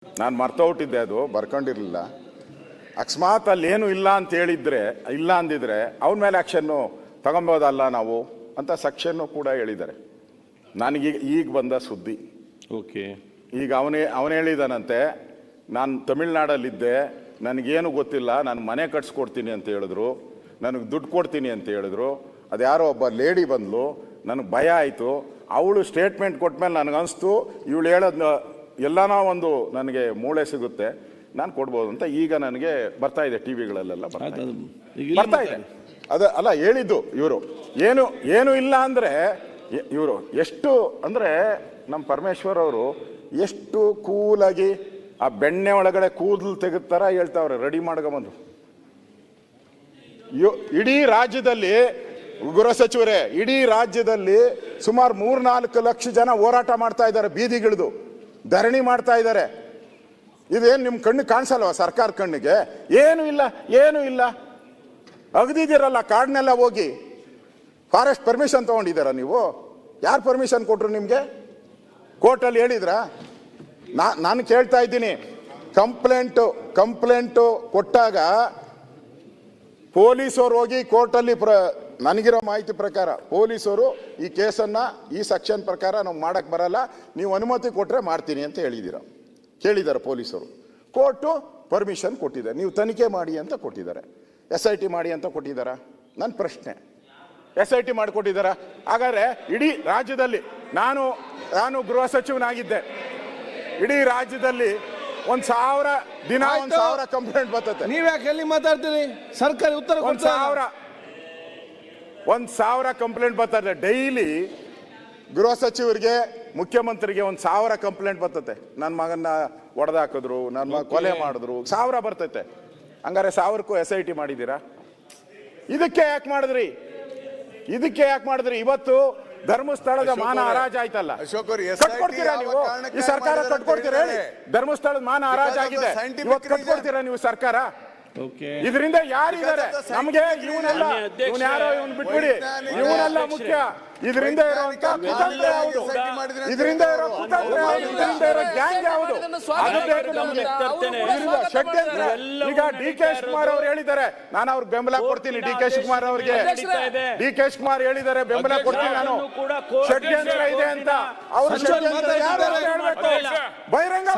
ನಾನು ಮರ್ತೋಗ್ಬಿಟ್ಟಿದ್ದೆ, ಅದು ಬರ್ಕೊಂಡಿರಲಿಲ್ಲ. ಅಕಸ್ಮಾತ್ ಅಲ್ಲಿ ಏನು ಇಲ್ಲ ಅಂತ ಹೇಳಿದ್ರೆ, ಇಲ್ಲ ಅಂದಿದ್ರೆ ಅವನ ಮೇಲೆ ಆ್ಯಕ್ಷನ್ನು ತಗೊಬೋದಲ್ಲ ನಾವು ಅಂತ ಸೆಕ್ಷನ್ನು ಕೂಡ ಹೇಳಿದ್ದಾರೆ. ನನಗೆ ಈಗ ಬಂದ ಸುದ್ದಿ. ಓಕೆ, ಈಗ ಅವನು ಹೇಳಿದಾನಂತೆ, ನಾನು ತಮಿಳ್ನಾಡಲ್ಲಿದ್ದೆ, ನನಗೇನು ಗೊತ್ತಿಲ್ಲ, ನಾನು ಮನೆ ಕಟ್ಸ್ಕೊಡ್ತೀನಿ ಅಂತ ಹೇಳಿದ್ರು, ನನಗೆ ದುಡ್ಡು ಕೊಡ್ತೀನಿ ಅಂತ ಹೇಳಿದ್ರು. ಅದು ಯಾರೋ ಒಬ್ಬ ಲೇಡಿ ಬಂದ್ಲು, ನನಗೆ ಭಯ ಆಯಿತು. ಅವಳು ಸ್ಟೇಟ್ಮೆಂಟ್ ಕೊಟ್ಮೇಲೆ ನನಗನ್ನಿಸ್ತು ಇವಳು ಹೇಳೋದು ಎಲ್ಲನೋ ಒಂದು ನನಗೆ ಮೂಳೆ ಸಿಗುತ್ತೆ, ನಾನು ಕೊಡ್ಬೋದು ಅಂತ. ಈಗ ನನಗೆ ಬರ್ತಾ ಇದೆ, ಟಿ ವಿಗಳಲ್ಲೆಲ್ಲ ಬರ್ತಾ ಇದೆ. ಅದು ಅಲ್ಲ ಹೇಳಿದ್ದು ಇವರು, ಏನು ಇಲ್ಲ ಅಂದರೆ ಇವರು ಎಷ್ಟು ಅಂದರೆ ನಮ್ಮ ಪರಮೇಶ್ವರ್ ಅವರು ಎಷ್ಟು ಕೂಲಾಗಿ ಆ ಬೆಣ್ಣೆ ಒಳಗಡೆ ಕೂದಲು ತೆಗೆದುತ್ತರ ಹೇಳ್ತಾವ್ರೆ, ರೆಡಿ ಮಾಡ್ಕೊಂಬಂದು. ಇಡೀ ರಾಜ್ಯದಲ್ಲಿ ಗೃಹ ಸಚಿವರೇ, ಇಡೀ ರಾಜ್ಯದಲ್ಲಿ ಸುಮಾರು 3-4 ಲಕ್ಷ ಜನ ಹೋರಾಟ ಮಾಡ್ತಾ ಇದ್ದಾರೆ, ಬೀದಿಗಿಳಿದು ಧರಣಿ ಮಾಡ್ತಾ ಇದ್ದಾರೆ. ಇದೇನು ನಿಮ್ಮ ಕಣ್ಣು ಕಾಣಿಸಲ್ವ? ಸರ್ಕಾರ ಕಣ್ಣಿಗೆ ಏನು ಇಲ್ಲ. ಅಗದಿದ್ದೀರಲ್ಲ ಕಾಡ್ನೆಲ್ಲ ಹೋಗಿ, ಫಾರೆಸ್ಟ್ ಪರ್ಮಿಷನ್ ತಗೊಂಡಿದ್ದೀರಾ ನೀವು? ಯಾರು ಪರ್ಮಿಷನ್ ಕೊಟ್ರು ನಿಮಗೆ? ಕೋರ್ಟಲ್ಲಿ ಹೇಳಿದ್ರಾ? ನಾನು ಕೇಳ್ತಾ ಇದ್ದೀನಿ, ಕಂಪ್ಲೇಂಟು ಕೊಟ್ಟಾಗ ಪೊಲೀಸರು ಹೋಗಿ ಕೋರ್ಟಲ್ಲಿ ನನಗಿರೋ ಮಾಹಿತಿ ಪ್ರಕಾರ ಪೊಲೀಸರು ಈ ಕೇಸನ್ನು ಈ ಸೆಕ್ಷನ್ ಪ್ರಕಾರ ನಾವು ಮಾಡಕ್ಕೆ ಬರಲ್ಲ, ನೀವು ಅನುಮತಿ ಕೊಟ್ಟರೆ ಮಾಡ್ತೀನಿ ಅಂತ ಕೇಳಿದ್ದಾರೆ ಪೊಲೀಸರು. ಕೋರ್ಟು ಪರ್ಮಿಷನ್ ಕೊಟ್ಟಿದ್ದಾರೆ, ನೀವು ತನಿಖೆ ಮಾಡಿ ಅಂತ ಕೊಟ್ಟಿದ್ದಾರೆ, SIT ಮಾಡಿ ಅಂತ ಕೊಟ್ಟಿದ್ದಾರಾ? ನನ್ನ ಪ್ರಶ್ನೆ, SIT ಮಾಡಿಕೊಟ್ಟಿದ್ದಾರಾ? ಹಾಗಾದರೆ ಇಡೀ ರಾಜ್ಯದಲ್ಲಿ ನಾನು ಗೃಹ ಸಚಿವನಾಗಿದ್ದೆ, ಇಡೀ ರಾಜ್ಯದಲ್ಲಿ 1,000 ದಿನ 1,000 ಕಂಪ್ಲೇಂಟ್ ಬರ್ತದೆ. ನೀವ್ಯಾಕೆ ಎಲ್ಲಿ ಮಾತಾಡ್ತೀರಿ? ಸರ್ಕಾರಿ ಉತ್ತರ 1,000 ಕಂಪ್ಲೇಂಟ್ ಬರ್ತದೆ ಡೈಲಿ. ಗೃಹ ಸಚಿವರಿಗೆ, ಮುಖ್ಯಮಂತ್ರಿಗೆ 1,000 ಕಂಪ್ಲೇಂಟ್ ಬರ್ತದೆ. ನನ್ನ ಮಗನ್ನ ಹೊಡೆದಾಕಿದ್ರು, ನನ್ನ ಮಗ ಕೊಲೆ ಮಾಡಿದ್ರು, 1,000 ಬರ್ತೈತೆ. ಹಂಗಾರೆ 1000ಕ್ಕೂ SIT ಮಾಡಿದ್ದೀರಾ? ಇದಕ್ಕೆ ಯಾಕೆ ಮಾಡಿದ್ರಿ? ಇವತ್ತು ಧರ್ಮಸ್ಥಳದ ಮಾನ ಹರಾಜ್ ಆಯ್ತಲ್ಲ, ಕಟ್ಕೊಡ್ತೀರಾ ನೀವು? ಈ ಸರ್ಕಾರ ಕಟ್ಕೊಡ್ತೀರಾ ಹೇಳಿ? ಧರ್ಮಸ್ಥಳದ ಮಾನ ಹರಾಜ್ ಆಗಿದೆ, ಇವತ್ತು ಕಟ್ಕೊಡ್ತೀರಾ ನೀವು ಸರ್ಕಾರ? ಇದರಿಂದ ಯಾರಿದ್ದಾರೆ ನಮಗೆ? ಇವನೆಲ್ಲ ಇವನ್ ಬಿಟ್ಬಿಡಿ, ಇವನೆಲ್ಲ ಮುಖ್ಯ. ಇದರಿಂದ ಇರುವಂತ ಕುತಂತ್ರ ಯಾವುದು? ಇದರಿಂದ ಇರೋ ಕುತಂತ್ರ ಯಾವುದು? ಇದರಿಂದ ಇರೋ ಗ್ಯಾಂಗ್ ಯಾವುದು? ಅದು ಬೇಕು ನಮಗೆ. ಷಡ್ಯಂತ್ರ. ಈಗ DK ಶಿವಕುಮಾರ್ ಅವರು ಹೇಳಿದ್ದಾರೆ, ನಾನು ಅವ್ರಿಗೆ ಬೆಂಬಲ ಕೊಡ್ತೀನಿ. DK ಶಿವಕುಮಾರ್ ಅವರಿಗೆ ಹೇಳಿದ್ದಾರೆ, ಬೆಂಬಲ ಕೊಡ್ತೀನಿ ನಾನು. ಷಡ್ಯಂತ್ರ ಇದೆ ಅಂತ. ಅವರು ಷಡ್ಯಂತ್ರ ಯಾರು ಹೇಳ್ಬೇಕು? ಬಹಿರಂಗ